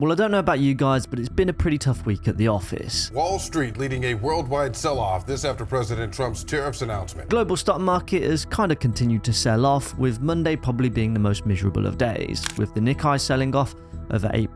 Well, I don't know about you guys, but it's been a pretty tough week at the office. Wall Street leading a worldwide sell-off, this after President Trump's tariffs announcement. Global stock market has kind of continued to sell off, with Monday probably being the most miserable of days, with the Nikkei selling off over 8%,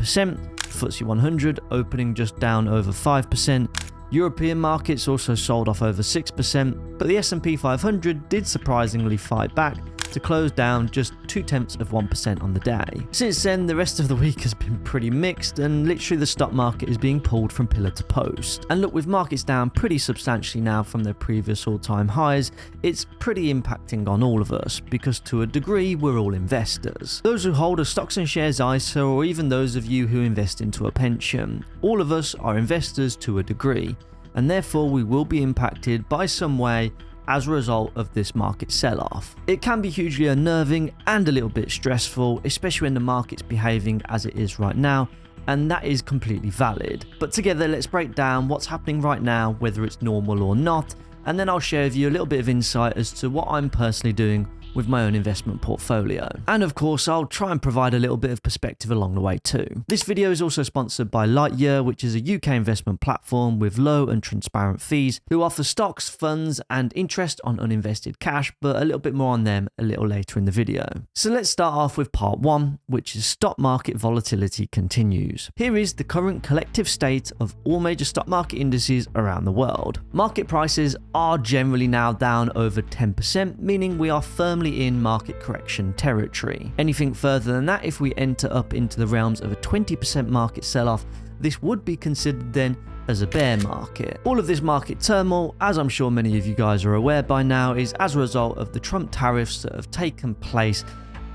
FTSE 100 opening just down over 5%, European markets also sold off over 6%, but the S&P 500 did surprisingly fight back to close down just 0.2% on the day. Since then, the rest of the week has been pretty mixed, and literally the stock market is being pulled from pillar to post. And look, with markets down pretty substantially now from their previous all-time highs, it's pretty impacting on all of us, because to a degree, we're all investors. Those who hold a stocks and shares ISA, or even those of you who invest into a pension, all of us are investors to a degree, and therefore we will be impacted by some way as a result of this market sell-off. It can be hugely unnerving and a little bit stressful, especially when the market's behaving as it is right now, and that is completely valid. But together, let's break down what's happening right now, whether it's normal or not, and then I'll share with you a little bit of insight as to what I'm personally doing with my own investment portfolio. And of course, I'll try and provide a little bit of perspective along the way too. This video is also sponsored by Lightyear, which is a UK investment platform with low and transparent fees, who offer stocks, funds, and interest on uninvested cash, but a little bit more on them a little later in the video. So let's start off with part 1, which is stock market volatility continues. Here is the current collective state of all major stock market indices around the world. Market prices are generally now down over 10%, meaning we are firmly in market correction territory. Anything further than that, if we enter up into the realms of a 20% market sell-off, this would be considered then as a bear market. All of this market turmoil, as I'm sure many of you guys are aware by now, is as a result of the Trump tariffs that have taken place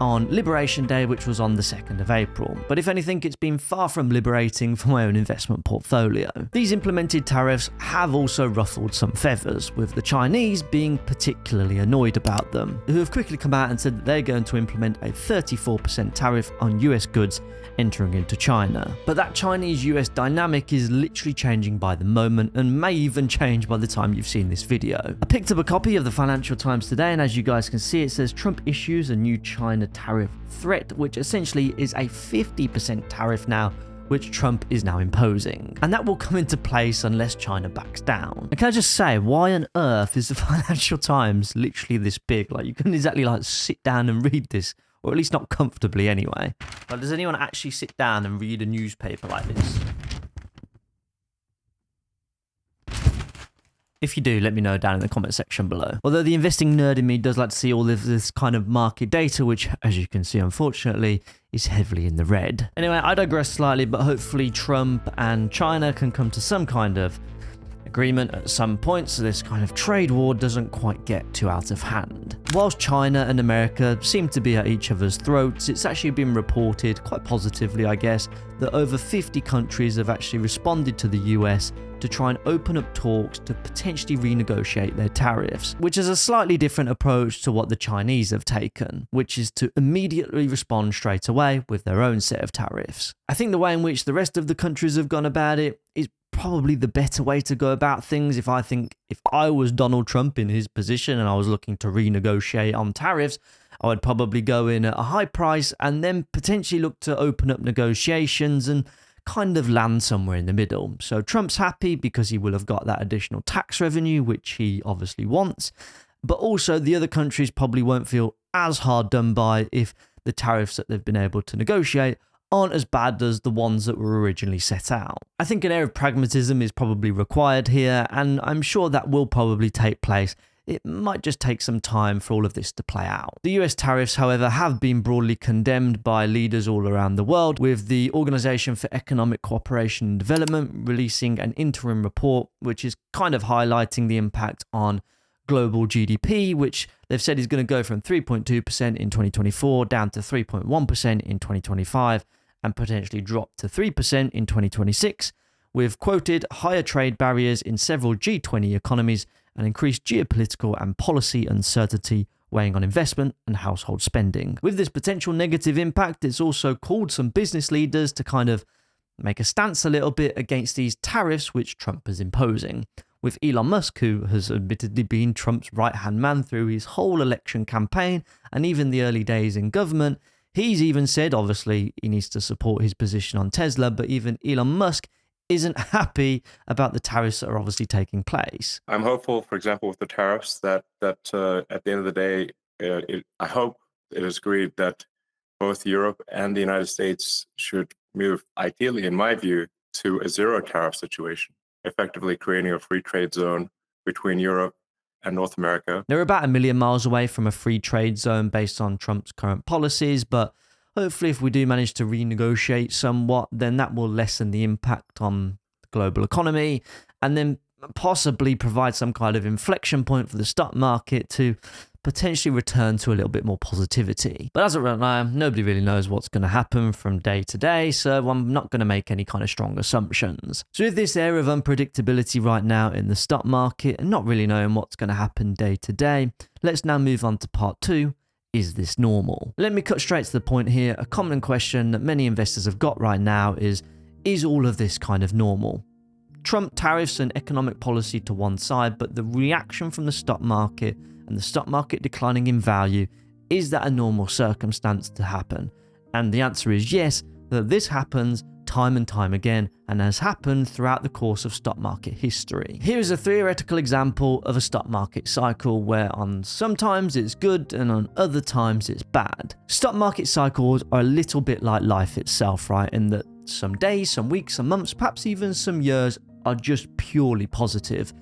on Liberation Day, which was on the 2nd of April. But if anything, it's been far from liberating for my own investment portfolio. These implemented tariffs have also ruffled some feathers, with the Chinese being particularly annoyed about them, who have quickly come out and said that they're going to implement a 34% tariff on US goods entering into China. But that Chinese-US dynamic is literally changing by the moment, and may even change by the time you've seen this video. I picked up a copy of the Financial Times today, and as you guys can see, it says Trump issues a new China tariff threat, which essentially is a 50% tariff now, which Trump is now imposing. And that will come into place unless China backs down. And can I just say, why on earth is the Financial Times literally this big? Like, you couldn't exactly like sit down and read this, or at least not comfortably anyway. Like, does anyone actually sit down and read a newspaper like this? If you do, let me know down in the comment section below. Although the investing nerd in me does like to see all of this kind of market data, which, as you can see, unfortunately, is heavily in the red. Anyway, I digress slightly, but hopefully Trump and China can come to some kind of agreement at some point, so this kind of trade war doesn't quite get too out of hand. Whilst China and America seem to be at each other's throats, it's actually been reported, quite positively I guess, that over 50 countries have actually responded to the US to try and open up talks to potentially renegotiate their tariffs, which is a slightly different approach to what the Chinese have taken, which is to immediately respond straight away with their own set of tariffs. I think the way in which the rest of the countries have gone about it is probably the better way to go about things. If I was Donald Trump in his position and I was looking to renegotiate on tariffs, I would probably go in at a high price and then potentially look to open up negotiations and kind of land somewhere in the middle. So Trump's happy because he will have got that additional tax revenue, which he obviously wants, but also the other countries probably won't feel as hard done by if the tariffs that they've been able to negotiate aren't as bad as the ones that were originally set out. I think an air of pragmatism is probably required here, and I'm sure that will probably take place. It might just take some time for all of this to play out. The US tariffs, however, have been broadly condemned by leaders all around the world, with the Organization for Economic Cooperation and Development releasing an interim report, which is kind of highlighting the impact on global GDP, which they've said is going to go from 3.2% in 2024 down to 3.1% in 2025, and potentially drop to 3% in 2026, with quoted higher trade barriers in several G20 economies and increased geopolitical and policy uncertainty weighing on investment and household spending. With this potential negative impact, it's also called some business leaders to kind of make a stance a little bit against these tariffs which Trump is imposing. With Elon Musk, who has admittedly been Trump's right-hand man through his whole election campaign and even the early days in government, He's even said, obviously, he needs to support his position on Tesla, but even Elon Musk isn't happy about the tariffs that are obviously taking place. I'm hopeful, for example, with the tariffs, that at the end of the day, I hope it is agreed that both Europe and the United States should move, ideally, in my view, to a zero tariff situation, effectively creating a free trade zone between Europe and North America. They're about 1 million miles away from a free trade zone based on Trump's current policies, but hopefully if we do manage to renegotiate somewhat, then that will lessen the impact on the global economy and then possibly provide some kind of inflection point for the stock market to potentially return to a little bit more positivity. But as of right now, nobody really knows what's going to happen from day to day, so I'm not going to make any kind of strong assumptions. So with this area of unpredictability right now in the stock market and not really knowing what's going to happen day to day, let's now move on to part 2. Is this normal? Let me cut straight to the point here. A common question that many investors have got right now is all of this kind of normal? Trump tariffs and economic policy to one side, but the reaction from the stock market and the stock market declining in value, is that a normal circumstance to happen? And the answer is yes, that this happens time and time again and has happened throughout the course of stock market history. Here is a theoretical example of a stock market cycle where on sometimes it's good and on other times it's bad. Stock market cycles are a little bit like life itself, right? In that some days, some weeks, some months, perhaps even some years are just purely positive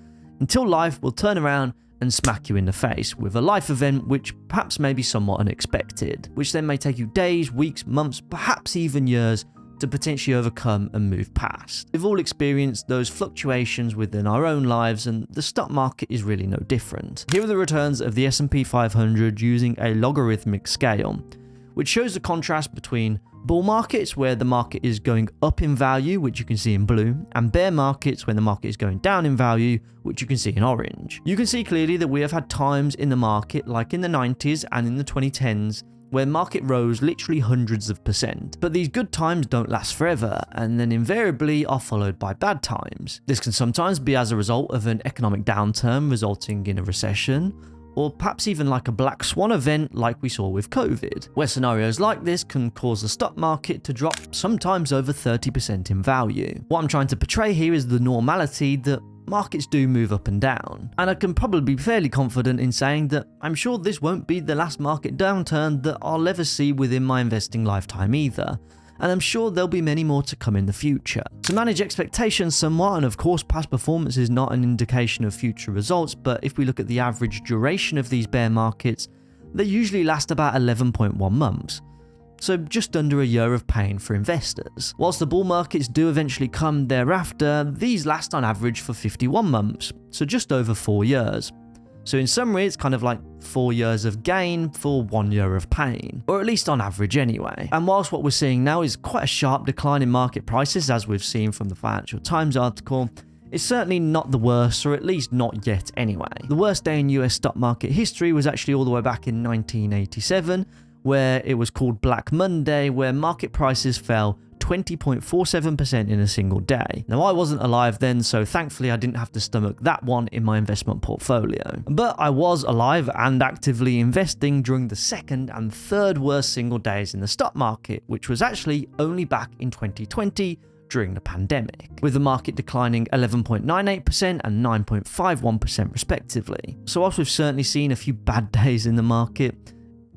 until life will turn around and smack you in the face with a life event which perhaps may be somewhat unexpected, which then may take you days, weeks, months, perhaps even years to potentially overcome and move past. We've all experienced those fluctuations within our own lives, and the stock market is really no different. Here are the returns of the S&P 500 using a logarithmic scale, which shows the contrast between bull markets where the market is going up in value, which you can see in blue, and bear markets when the market is going down in value, which you can see in orange. You can see clearly that we have had times in the market, like in the 90s and in the 2010s, where market rose literally hundreds of %. But these good times don't last forever, and then invariably are followed by bad times. This can sometimes be as a result of an economic downturn resulting in a recession, or perhaps even like a black swan event like we saw with COVID, where scenarios like this can cause the stock market to drop sometimes over 30% in value. What I'm trying to portray here is the normality that markets do move up and down, and I can probably be fairly confident in saying that I'm sure this won't be the last market downturn that I'll ever see within my investing lifetime either, and I'm sure there'll be many more to come in the future. To manage expectations somewhat, and of course past performance is not an indication of future results, but if we look at the average duration of these bear markets, they usually last about 11.1 months. So just under a year of pain for investors. Whilst the bull markets do eventually come thereafter, these last on average for 51 months, so just over 4 years. So in summary, it's kind of like 4 years of gain for 1 year of pain, or at least on average anyway. And whilst what we're seeing now is quite a sharp decline in market prices, as we've seen from the Financial Times article, it's certainly not the worst, or at least not yet anyway. The worst day in US stock market history was actually all the way back in 1987, where it was called Black Monday, where market prices fell 20.47% in a single day. Now, I wasn't alive then, so thankfully I didn't have to stomach that one in my investment portfolio. But I was alive and actively investing during the second and third worst single days in the stock market, which was actually only back in 2020 during the pandemic, with the market declining 11.98% and 9.51% respectively. So whilst we've certainly seen a few bad days in the market,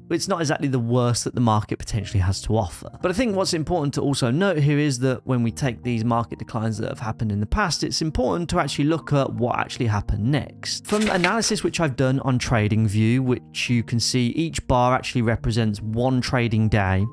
it's not exactly the worst that the market potentially has to offer. But I think what's important to also note here is that when we take these market declines that have happened in the past, it's important to actually look at what actually happened next. From analysis which I've done on TradingView, which you can see each bar actually represents one trading day,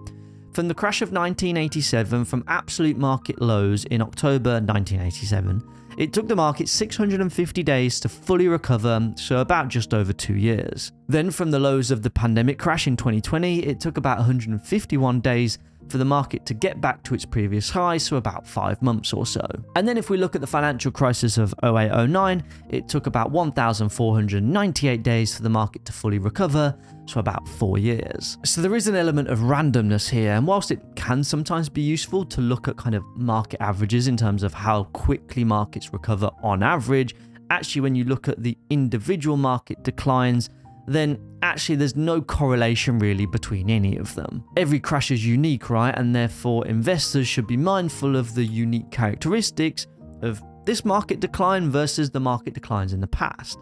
from the crash of 1987, from absolute market lows in October 1987, it took the market 650 days to fully recover, so about just over 2 years. Then from the lows of the pandemic crash in 2020, it took about 151 days for the market to get back to its previous high, so about 5 months or so. And then if we look at the financial crisis of 08-09, it took about 1,498 days for the market to fully recover, so about 4 years. So there is an element of randomness here, and whilst it can sometimes be useful to look at kind of market averages in terms of how quickly markets recover on average, actually when you look at the individual market declines, then actually there's no correlation really between any of them. Every crash is unique, right? And therefore investors should be mindful of the unique characteristics of this market decline versus the market declines in the past.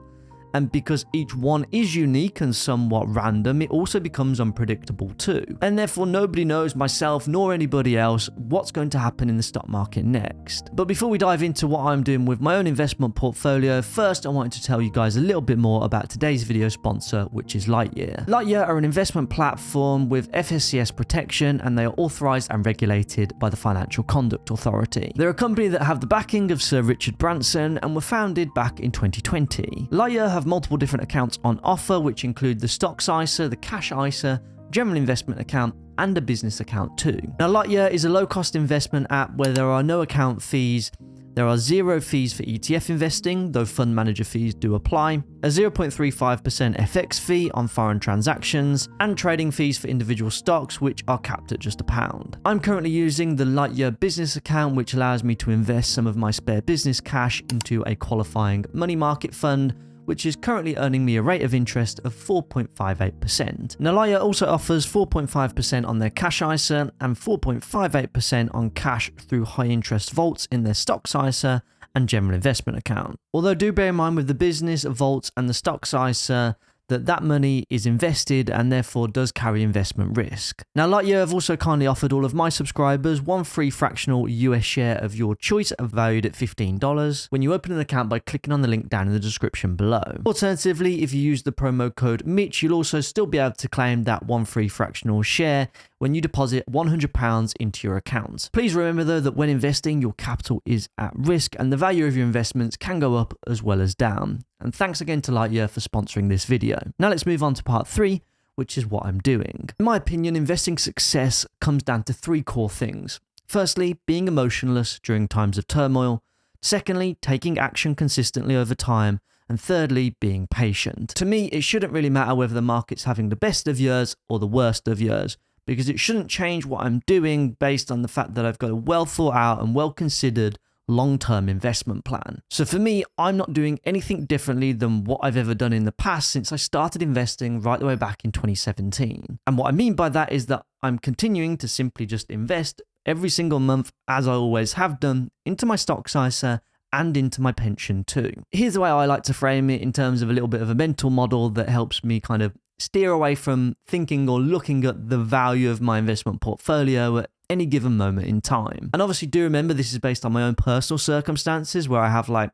And because each one is unique and somewhat random, it also becomes unpredictable too. And therefore nobody knows, myself nor anybody else, what's going to happen in the stock market next. But before we dive into what I'm doing with my own investment portfolio, first I wanted to tell you guys a little bit more about today's video sponsor, which is Lightyear. Lightyear are an investment platform with FSCS protection, and they are authorized and regulated by the Financial Conduct Authority. They're a company that have the backing of Sir Richard Branson and were founded back in 2020. Lightyear have multiple different accounts on offer, which include the stocks ISA, the cash ISA, general investment account, and a business account too. Now, Lightyear is a low-cost investment app where there are no account fees. There are 0 fees for ETF investing, though fund manager fees do apply, a 0.35% FX fee on foreign transactions, and trading fees for individual stocks, which are capped at just £1. I'm currently using the Lightyear business account, which allows me to invest some of my spare business cash into a qualifying money market fund, which is currently earning me a rate of interest of 4.58%. Now, Lightyear also offers 4.5% on their cash ISA and 4.58% on cash through high interest vaults in their stocks ISA and general investment account. Although do bear in mind with the business vaults and the stocks ISA that money is invested and therefore does carry investment risk. Now, Lightyear have also kindly offered all of my subscribers one free fractional US share of your choice valued at $15 when you open an account by clicking on the link down in the description below. Alternatively, if you use the promo code Mitch, you'll also still be able to claim that one free fractional share when you deposit £100 into your account. Please remember though that when investing, your capital is at risk and the value of your investments can go up as well as down. And thanks again to Lightyear for sponsoring this video. Now let's move on to part 3, which is what I'm doing. In my opinion, investing success comes down to 3 core things. Firstly, being emotionless during times of turmoil. Secondly, taking action consistently over time. And thirdly, being patient. To me, it shouldn't really matter whether the market's having the best of years or the worst of years, because it shouldn't change what I'm doing based on the fact that I've got a well thought out and well considered long-term investment plan. So for me, I'm not doing anything differently than what I've ever done in the past since I started investing right the way back in 2017. And what I mean by that is that I'm continuing to simply just invest every single month, as I always have done, into my stocks ISA and into my pension too. Here's the way I like to frame it in terms of a little bit of a mental model that helps me kind of steer away from thinking or looking at the value of my investment portfolio at any given moment in time. And obviously do remember this is based on my own personal circumstances where I have like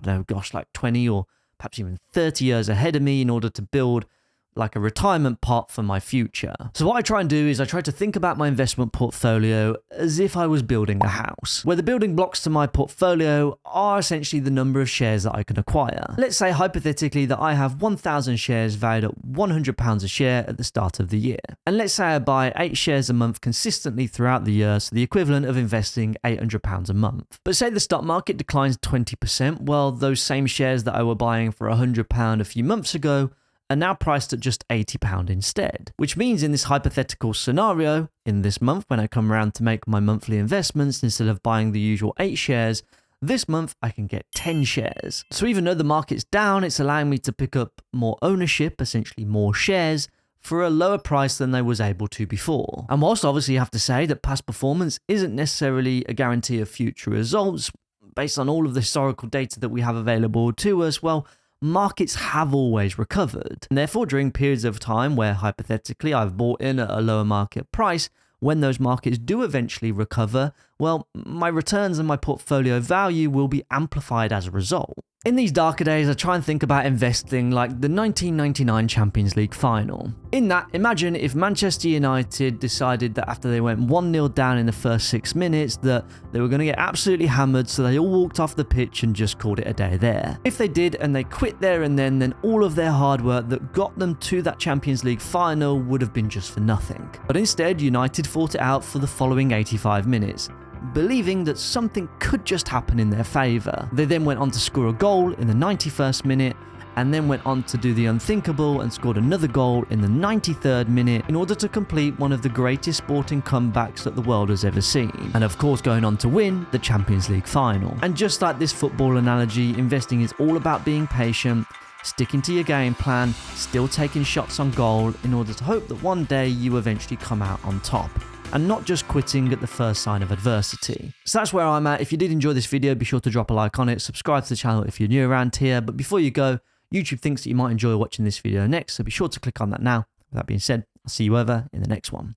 20 or perhaps even 30 years ahead of me in order to build like a retirement pot for my future. So what I try and do is I try to think about my investment portfolio as if I was building a house, where the building blocks to my portfolio are essentially the number of shares that I can acquire. Let's say hypothetically that I have 1,000 shares valued at £100 a share at the start of the year. And let's say I buy 8 shares a month consistently throughout the year, so the equivalent of investing £800 a month. But say the stock market declines 20%, well, those same shares that I were buying for £100 a few months ago are now priced at just £80 instead. Which means in this hypothetical scenario, in this month when I come around to make my monthly investments, instead of buying the usual 8 shares, this month I can get 10 shares. So even though the market's down, it's allowing me to pick up more ownership, essentially more shares, for a lower price than I was able to before. And whilst obviously you have to say that past performance isn't necessarily a guarantee of future results, based on all of the historical data that we have available to us, well, markets have always recovered. And therefore, during periods of time where hypothetically I've bought in at a lower market price, when those markets do eventually recover, well, my returns and my portfolio value will be amplified as a result. In these darker days, I try and think about investing like the 1999 Champions League final. In that, imagine if Manchester United decided that after they went 1-0 down in the first 6 minutes that they were going to get absolutely hammered, so they all walked off the pitch and just called it a day there. If they did and they quit there and then all of their hard work that got them to that Champions League final would have been just for nothing. But instead, United fought it out for the following 85 minutes. Believing that something could just happen in their favour. They then went on to score a goal in the 91st minute and then went on to do the unthinkable and scored another goal in the 93rd minute in order to complete one of the greatest sporting comebacks that the world has ever seen. And of course going on to win the Champions League final. And just like this football analogy, investing is all about being patient, sticking to your game plan, still taking shots on goal in order to hope that one day you eventually come out on top, and not just quitting at the first sign of adversity. So that's where I'm at. If you did enjoy this video, be sure to drop a like on it, subscribe to the channel if you're new around here. But before you go, YouTube thinks that you might enjoy watching this video next, so be sure to click on that now. With that being said, I'll see you over in the next one.